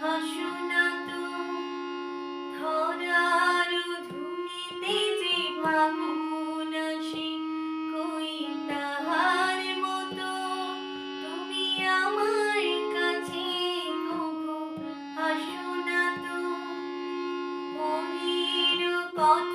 হাসো না তো ধরার ধুলিতে যে ভাবন আসে, কই তাহার মতো তুমি আমার কাছে কভু হাসো না তো। মনের কথা